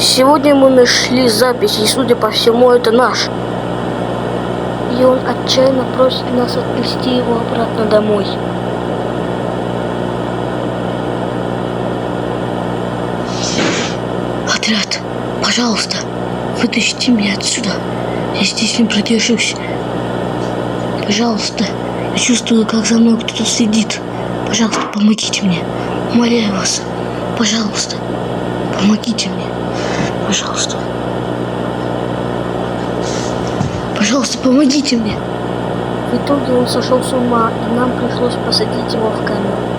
Сегодня мы нашли запись, и, судя по всему, это наш. И он отчаянно просит нас отвезти его обратно домой. Отряд, пожалуйста, вытащите меня отсюда. Я здесь не продержусь. Пожалуйста, я чувствую, как за мной кто-то следит. Пожалуйста, помогите мне. Умоляю вас. Пожалуйста, помогите мне. Пожалуйста. Пожалуйста, помогите мне. В итоге он сошел с ума, и нам пришлось посадить его в камеру.